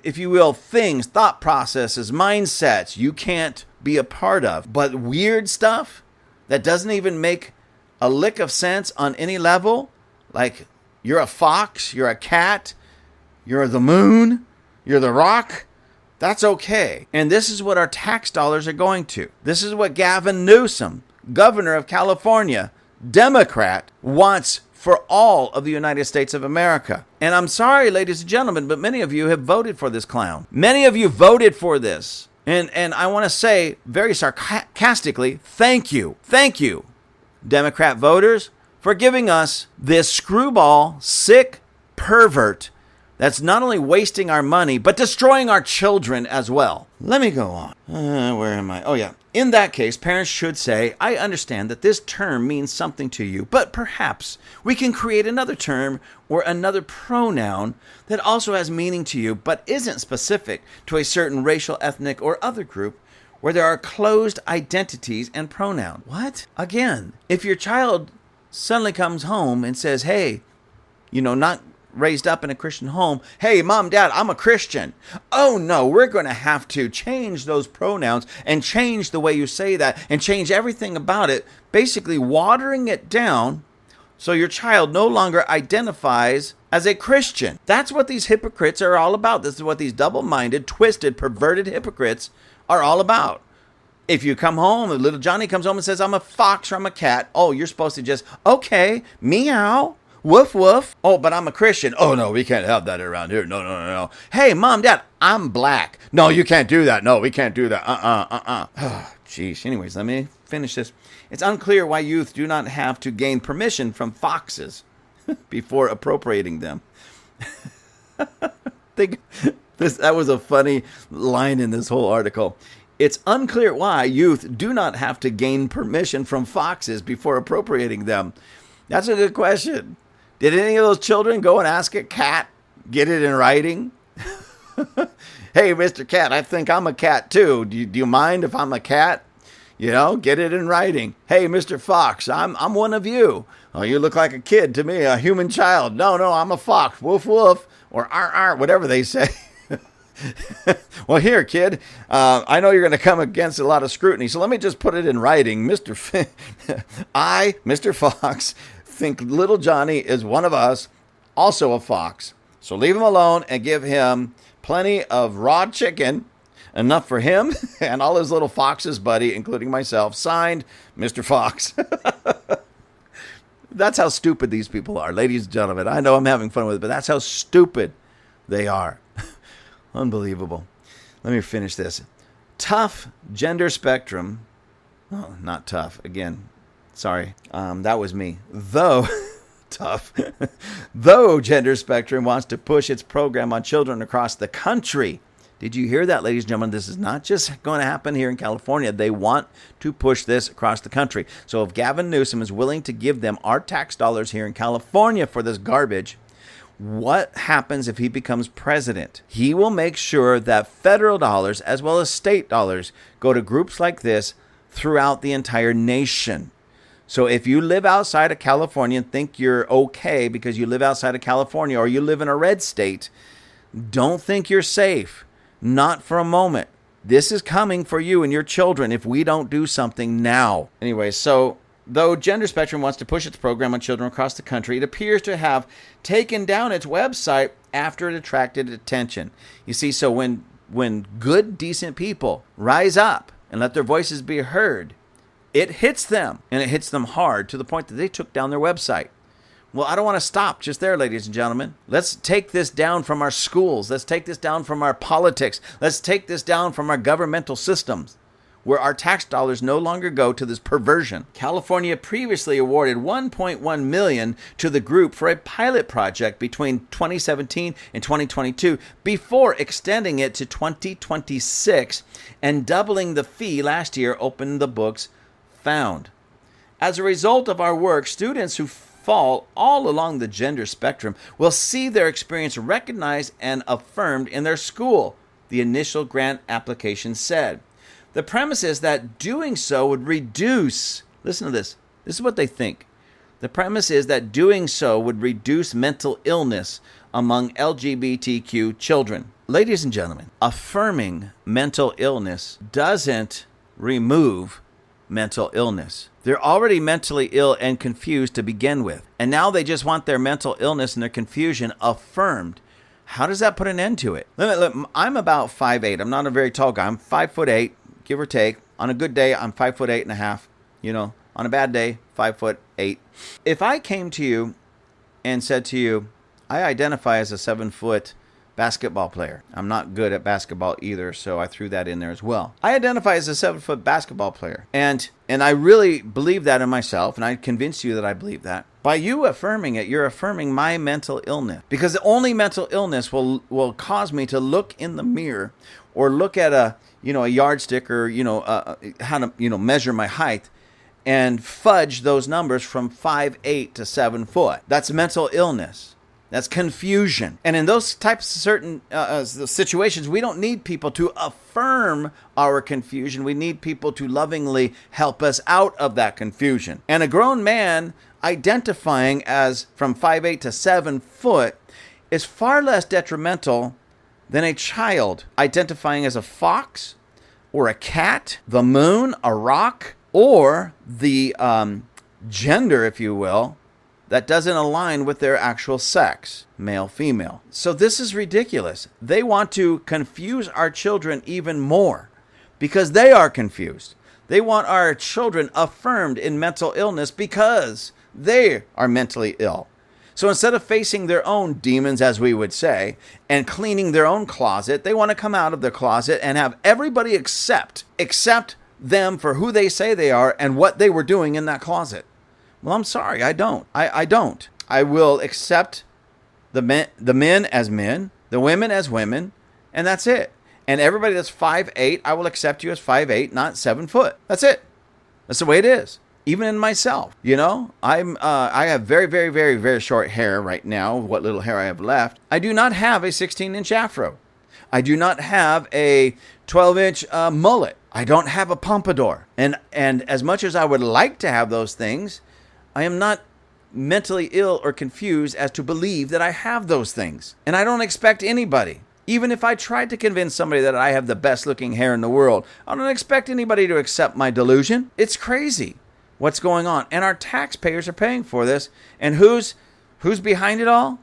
if you will, things, thought processes, mindsets, you can't be a part of. But weird stuff that doesn't even make a lick of sense on any level, like you're a fox, you're a cat, you're the moon, you're the rock, that's okay. And this is what our tax dollars are going to. This is what Gavin Newsom, governor of California, Democrat, wants for all of the United States of America. And I'm sorry, ladies and gentlemen, but many of you have voted for this clown. Many of you voted for this. And I want to say very sarcastically, thank you, Democrat voters, for giving us this screwball, sick pervert that's not only wasting our money, but destroying our children as well. Let me go on. Where am I? Oh, yeah. In that case, parents should say, I understand that this term means something to you, but perhaps we can create another term or another pronoun that also has meaning to you, but isn't specific to a certain racial, ethnic, or other group where there are closed identities and pronouns. What? Again, if your child suddenly comes home and says, hey, not raised up in a Christian home, hey, mom, dad, I'm a Christian. Oh no, we're going to have to change those pronouns and change the way you say that and change everything about it, basically watering it down so your child no longer identifies as a Christian. That's what these hypocrites are all about. This is what these double-minded, twisted, perverted hypocrites are all about. If you come home, if little Johnny comes home and says, I'm a fox or I'm a cat, oh, you're supposed to just, okay, meow. Woof, woof. Oh, but I'm a Christian. Oh, no, we can't have that around here. No. Hey, mom, dad, I'm black. No, you can't do that. No, we can't do that. Oh, jeez. Anyways, let me finish this. It's unclear why youth do not have to gain permission from foxes before appropriating them. That was a funny line in this whole article. It's unclear why youth do not have to gain permission from foxes before appropriating them. That's a good question. Did any of those children go and ask a cat, get it in writing? Hey, Mr. Cat, I think I'm a cat too. Do you mind if I'm a cat? Get it in writing. Hey, Mr. Fox, I'm one of you. Oh, you look like a kid to me, a human child. No, I'm a fox. Woof, woof. Or ar, whatever they say. Well, here, kid, I know you're going to come against a lot of scrutiny, so let me just put it in writing. Mr. Fox, think little Johnny is one of us, also a fox. So leave him alone and give him plenty of raw chicken Enough for him and all his little foxes, buddy, including myself. Signed, Mr. Fox. That's how stupid these people are, ladies and gentlemen. I know I'm having fun with it, but that's how stupid they are. Unbelievable. Let me finish this. Tough gender spectrum. Oh, not tough. Again, sorry. That was me. Though tough. Though gender spectrum wants to push its program on children across the country. Did you hear that, ladies and gentlemen? This is not just going to happen here in California. They want to push this across the country. So if Gavin Newsom is willing to give them our tax dollars here in California for this garbage, what happens if he becomes president? He will make sure that federal dollars as well as state dollars go to groups like this throughout the entire nation. So if you live outside of California and think you're okay because you live outside of California or you live in a red state, don't think you're safe. Not for a moment. This is coming for you and your children if we don't do something now. Anyway, so though Gender Spectrum wants to push its program on children across the country, it appears to have taken down its website after it attracted attention. You see, so when good, decent people rise up and let their voices be heard, it hits them, and it hits them hard to the point that they took down their website. Well, I don't want to stop just there, ladies and gentlemen. Let's take this down from our schools. Let's take this down from our politics. Let's take this down from our governmental systems, where our tax dollars no longer go to this perversion. California previously awarded $1.1 million to the group for a pilot project between 2017 and 2022 before extending it to 2026 and doubling the fee last year, opened the books found. As a result of our work, students who fall all along the gender spectrum will see their experience recognized and affirmed in their school, the initial grant application said. The premise is that doing so would reduce, listen to this is what they think. The premise is that doing so would reduce mental illness among LGBTQ children. Ladies and gentlemen, affirming mental illness doesn't remove mental illness. They're already mentally ill and confused to begin with. And now they just want their mental illness and their confusion affirmed. How does that put an end to it? I'm about 5'8". I'm not a very tall guy. I'm 5'8", give or take. On a good day, I'm 5'8.5". You know, on a bad day, 5'8". If I came to you and said to you, I identify as a 7-foot basketball player. I'm not good at basketball either, so I threw that in there as well. I identify as a 7-foot basketball player. And I really believe that in myself, and I convince you that I believe that. By you affirming it, you're affirming my mental illness. Because only mental illness will cause me to look in the mirror or look at a yardstick or, how to, measure my height and fudge those numbers from 5'8" to 7 foot. That's mental illness. That's confusion. And in those types of certain situations, we don't need people to affirm our confusion. We need people to lovingly help us out of that confusion. And a grown man identifying as from 5'8" to 7 foot is far less detrimental than a child identifying as a fox or a cat, the moon, a rock, or the gender, if you will, that doesn't align with their actual sex, male, female. So this is ridiculous. They want to confuse our children even more because they are confused. They want our children affirmed in mental illness because they are mentally ill. So instead of facing their own demons, as we would say, and cleaning their own closet, they want to come out of their closet and have everybody accept them for who they say they are and what they were doing in that closet. Well, I'm sorry, I don't. I don't. I will accept the men as men, the women as women, and that's it. And everybody that's 5'8", I will accept you as 5'8", not 7 foot. That's it. That's the way it is. Even in myself, I have very, very, very, very short hair right now. What little hair I have left. I do not have a 16-inch afro. I do not have a 12-inch mullet. I don't have a pompadour. And as much as I would like to have those things, I am not mentally ill or confused as to believe that I have those things. And I don't expect anybody, even if I tried to convince somebody that I have the best looking hair in the world, I don't expect anybody to accept my delusion. It's crazy what's going on. And our taxpayers are paying for this. And who's behind it all?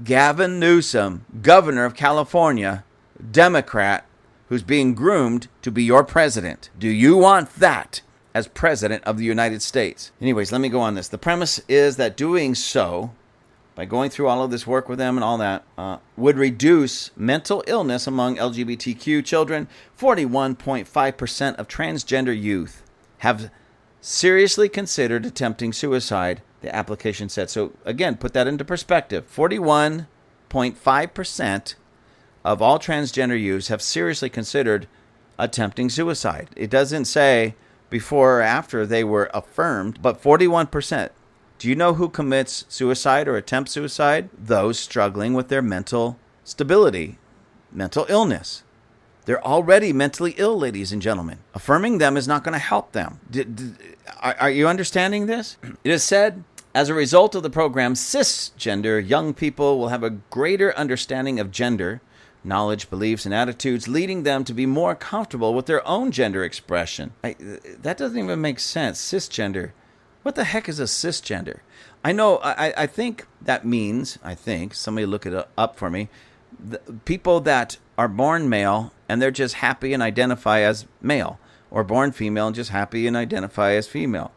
Gavin Newsom, governor of California, Democrat, who's being groomed to be your president. Do you want that as president of the United States? Anyways, let me go on this. The premise is that doing so, by going through all of this work with them and all that, would reduce mental illness among LGBTQ children. 41.5% of transgender youth have seriously considered attempting suicide, the application said. So again, put that into perspective. 41.5% of all transgender youths have seriously considered attempting suicide. It doesn't say before or after they were affirmed, but 41%. Do you know who commits suicide or attempts suicide? Those struggling with their mental stability, mental illness. They're already mentally ill, ladies and gentlemen. Affirming them is not going to help them. Are you understanding this? It is said, as a result of the program, cisgender young people will have a greater understanding of gender, knowledge, beliefs, and attitudes, leading them to be more comfortable with their own gender expression. That doesn't even make sense. Cisgender. What the heck is a cisgender? I know, I think that means, somebody look it up for me, people that are born male and they're just happy and identify as male, or born female and just happy and identify as female.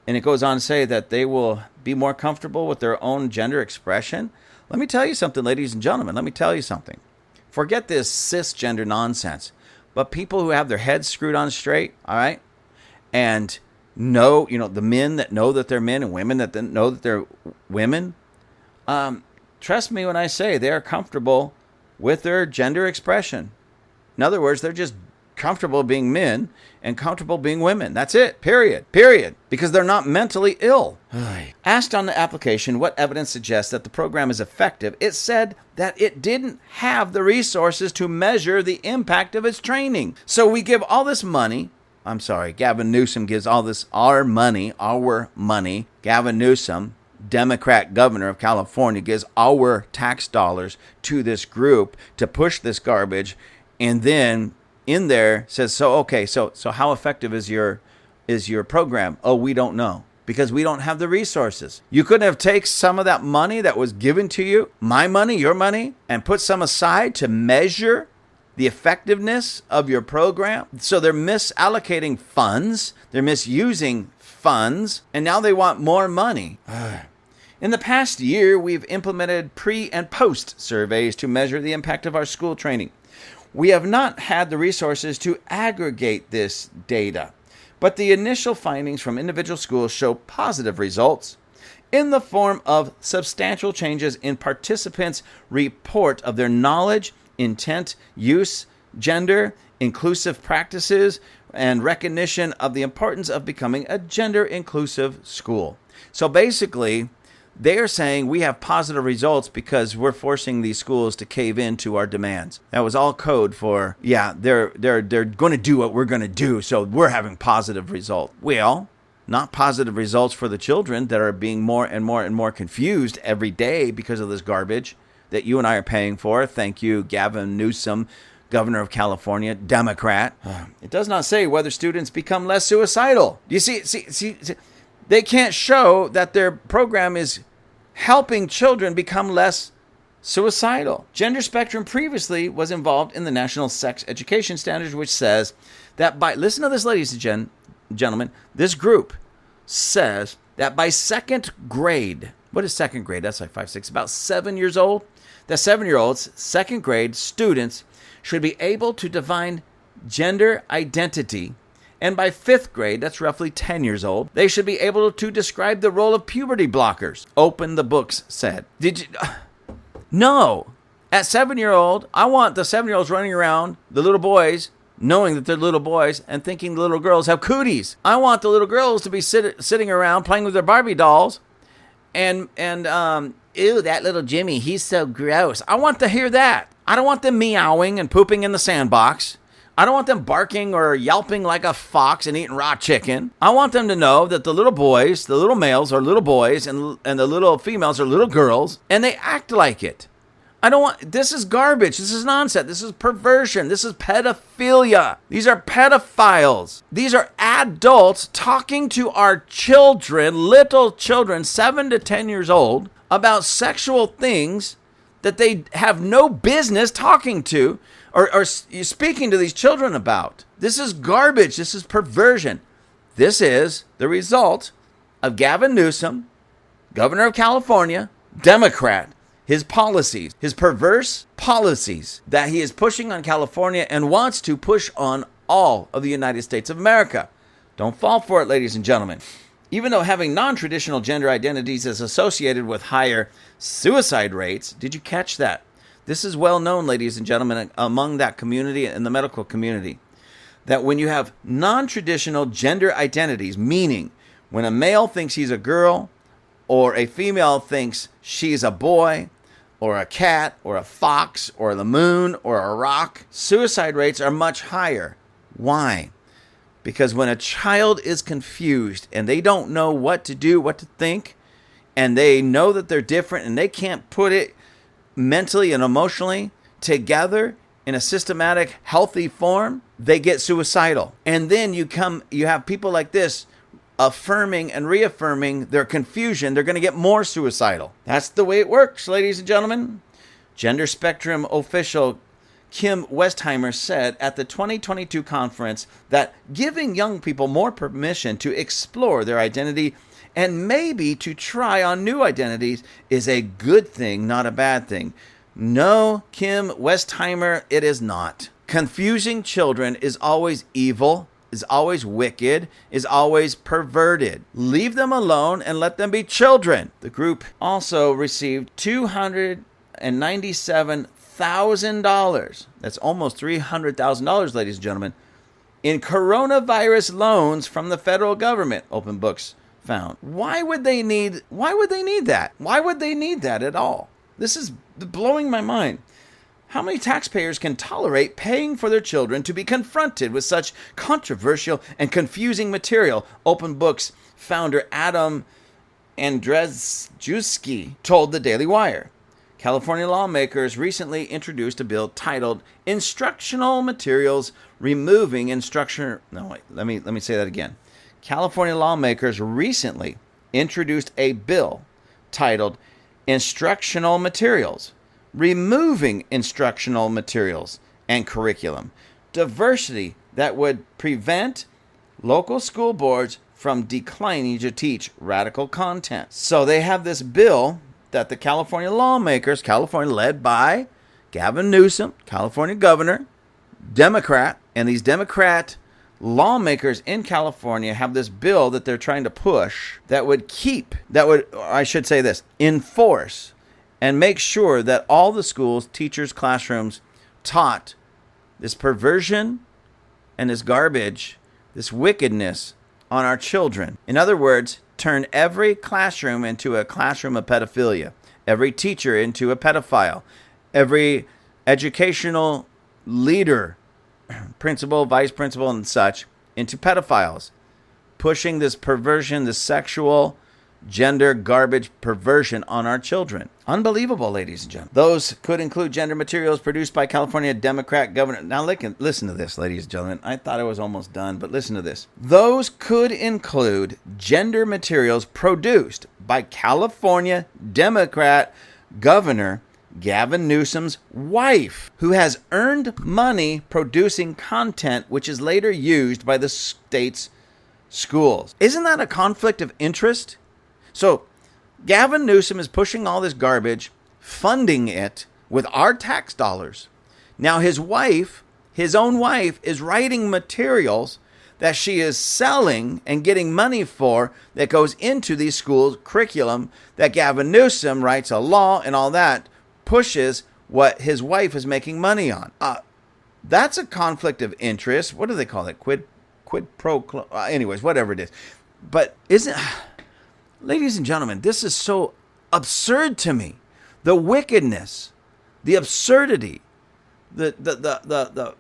And it goes on to say that they will be more comfortable with their own gender expression. Let me tell you something, ladies and gentlemen. Let me tell you something. Forget this cisgender nonsense. But people who have their heads screwed on straight, all right, and know, the men that know that they're men and women that know that they're women, trust me when I say they are comfortable with their gender expression. In other words, they're just comfortable being men and comfortable being women. That's it. Period. Because they're not mentally ill. Asked on the application what evidence suggests that the program is effective, it said that it didn't have the resources to measure the impact of its training. So we give all this money. Gavin Newsom gives all this, our money. Gavin Newsom, Democrat governor of California, gives our tax dollars to this group to push this garbage, and then in there says, so how effective is your program? Oh, we don't know, because we don't have the resources. You couldn't have taken some of that money that was given to you, my money, your money, and put some aside to measure the effectiveness of your program. So they're misallocating funds, they're misusing funds, and now they want more money. In the past year, we've implemented pre- and post surveys to measure the impact of our school training. We have not had the resources to aggregate this data, but the initial findings from individual schools show positive results in the form of substantial changes in participants' report of their knowledge, intent, use, gender, inclusive practices, and recognition of the importance of becoming a gender-inclusive school. So basically, they are saying we have positive results because we're forcing these schools to cave into our demands. That was all code for, they're going to do what we're going to do, so we're having positive results. Well, not positive results for the children that are being more and more and more confused every day because of this garbage that you and I are paying for. Thank you, Gavin Newsom, governor of California, Democrat. It does not say whether students become less suicidal. You see, they can't show that their program is helping children become less suicidal. Gender Spectrum previously was involved in the National Sex Education Standards, which says that listen to this, ladies and gentlemen, this group says that by second grade, what is second grade? That's like 5, 6, about 7 years old. That 7-year-olds, second grade students, should be able to define gender identity. And by 5th grade, that's roughly 10 years old, they should be able to describe the role of puberty blockers. Open the books said. No. At 7-year-old, I want the 7-year-olds running around, the little boys, knowing that they're little boys and thinking the little girls have cooties. I want the little girls to be sitting around playing with their Barbie dolls and ew, that little Jimmy, he's so gross. I want to hear that. I don't want them meowing and pooping in the sandbox. I don't want them barking or yelping like a fox and eating raw chicken. I want them to know that the little boys, the little males are little boys and the little females are little girls, and they act like it. This is garbage. This is nonsense. This is perversion. This is pedophilia. These are pedophiles. These are adults talking to our children, little children, 7 to 10 years old, about sexual things that they have no business talking to or you're speaking to these children about. This is garbage. This is perversion. This is the result of Gavin Newsom, governor of California, Democrat, his policies, his perverse policies that he is pushing on California and wants to push on all of the United States of America. Don't fall for it, ladies and gentlemen. Even though having non-traditional gender identities is associated with higher suicide rates, did you catch that? This is well known, ladies and gentlemen, among that community and the medical community, that when you have non-traditional gender identities, meaning when a male thinks he's a girl or a female thinks she's a boy or a cat or a fox or the moon or a rock, suicide rates are much higher. Why? Because when a child is confused and they don't know what to do, what to think, and they know that they're different and they can't put it mentally and emotionally together in a systematic, healthy form, they get suicidal. And then you have people like this affirming and reaffirming their confusion. They're going to get more suicidal. That's the way it works, ladies and gentlemen. Gender spectrum official Kim Westheimer said at the 2022 conference that giving young people more permission to explore their identity and maybe to try on new identities is a good thing, not a bad thing. No, Kim Westheimer, it is not. Confusing children is always evil, is always wicked, is always perverted. Leave them alone and let them be children. The group also received $297,000. That's almost $300,000, ladies and gentlemen, in coronavirus loans from the federal government, Open Books found. Why would they need that? Why would they need that at all? This is blowing my mind. How many taxpayers can tolerate paying for their children to be confronted with such controversial and confusing material? Open Books founder Adam Andrzejewski told the Daily Wire. California lawmakers recently introduced a bill titled Instructional Materials Removing Instruction. No, wait, let me say that again. California lawmakers recently introduced a bill titled Instructional Materials Removing Instructional Materials and Curriculum. Diversity that would prevent local school boards from declining to teach radical content. So they have this bill that the California lawmakers, California led by Gavin Newsom, California governor, Democrat, and these Democrat lawmakers in California have this bill that they're trying to push that would enforce and make sure that all the schools, teachers, classrooms taught this perversion and this garbage, this wickedness on our children. In other words, turn every classroom into a classroom of pedophilia, every teacher into a pedophile, every educational leader, principal, vice principal, and such, into pedophiles, pushing this perversion, this sexual, gender garbage perversion on our children. Unbelievable, ladies and gentlemen. Those could include gender materials produced by California Democrat governor. Now, listen to this, ladies and gentlemen. I thought I was almost done, but listen to this. Those could include gender materials produced by California Democrat Governor Gavin Newsom's wife, who has earned money producing content which is later used by the state's schools. Isn't that a conflict of interest? So Gavin Newsom is pushing all this garbage, funding it with our tax dollars. Now his own wife, is writing materials that she is selling and getting money for that goes into these schools' curriculum that Gavin Newsom writes a law and all that, pushes what his wife is making money on. That's a conflict of interest. What do they call it? Quid pro quo. Anyways, whatever it is. But ladies and gentlemen, this is so absurd to me. The wickedness, the absurdity, the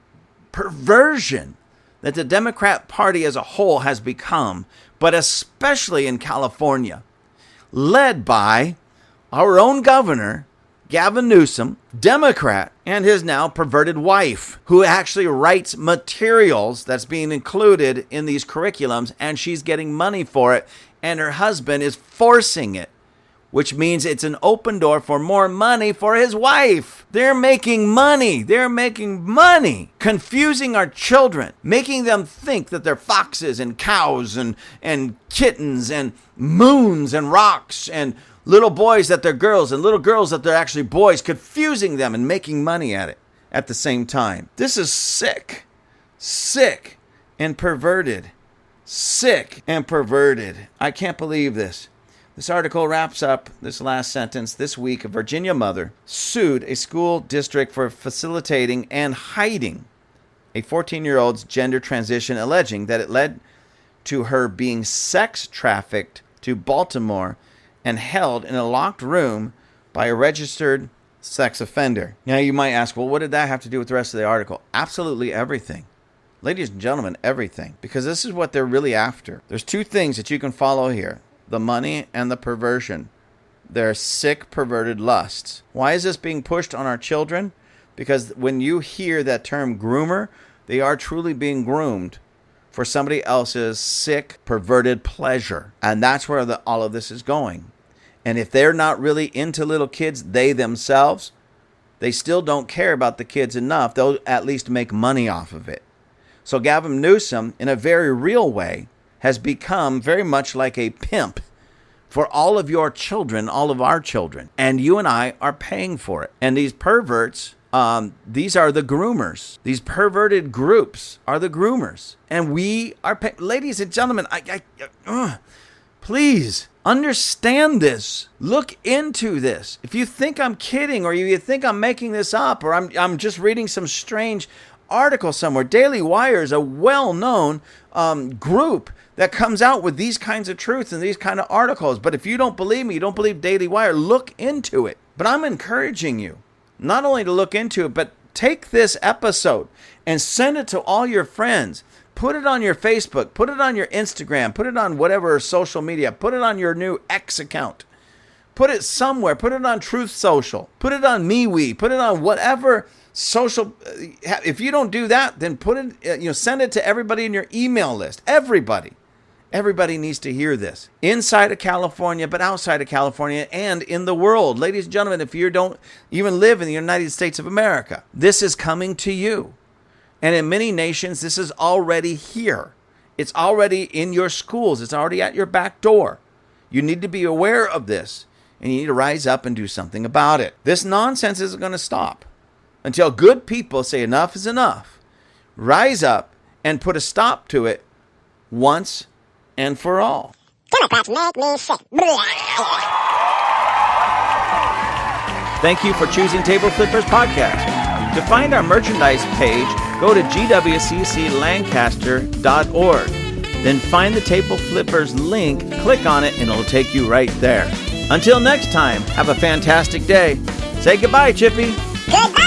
perversion that the Democrat Party as a whole has become, but especially in California, led by our own governor, Gavin Newsom, Democrat, and his now perverted wife, who actually writes materials that's being included in these curriculums, and she's getting money for it, and her husband is forcing it. which means it's an open door for more money for his wife. They're making money. They're making money. Confusing our children, making them think that they're foxes and cows and kittens and moons and rocks and little boys that they're girls and little girls that they're actually boys, confusing them and making money at it at the same time. This is sick and perverted. Sick and perverted. I can't believe this. This article wraps up this last sentence. This week, a Virginia mother sued a school district for facilitating and hiding a 14-year-old's gender transition, alleging that it led to her being sex trafficked to Baltimore and held in a locked room by a registered sex offender. Now, you might ask, well, what did that have to do with the rest of the article? Absolutely everything. Ladies and gentlemen, everything. Because this is what they're really after. There's two things that you can follow here. The money and the perversion. They're sick, perverted lusts. Why is this being pushed on our children? Because when you hear that term groomer, they are truly being groomed for somebody else's sick, perverted pleasure. And that's where all of this is going. And if they're not really into little kids, they themselves, they still don't care about the kids enough. They'll at least make money off of it. So Gavin Newsom, in a very real way, has become very much like a pimp for all of your children, all of our children. And you and I are paying for it. And these perverts, these are the groomers. These perverted groups are the groomers. And we are ladies and gentlemen, please understand this. Look into this. If you think I'm kidding or you think I'm making this up or I'm just reading some strange article somewhere, Daily Wire is a well-known group that comes out with these kinds of truths and these kind of articles. But if you don't believe me, you don't believe Daily Wire, look into it. But I'm encouraging you not only to look into it, but take this episode and send it to all your friends. Put it on your Facebook, put it on your Instagram, put it on whatever social media, put it on your new X account. Put it somewhere, put it on Truth Social, put it on MeWe, put it on whatever social. If you don't do that, then put it, send it to everybody in your email list. Everybody needs to hear this. Inside of California, but outside of California and in the world. Ladies and gentlemen, if you don't even live in the United States of America, this is coming to you. And in many nations, this is already here. It's already in your schools. It's already at your back door. You need to be aware of this. And you need to rise up and do something about it. This nonsense isn't going to stop until good people say enough is enough. Rise up and put a stop to it once and for all.
Democrats make me sick.
Thank you for choosing Table Flippers Podcast. To find our merchandise page, go to gwcclancaster.org. Then find the Table Flippers link, click on it, and it'll take you right there. Until next time, have a fantastic day. Say goodbye, Chippy.
Goodbye.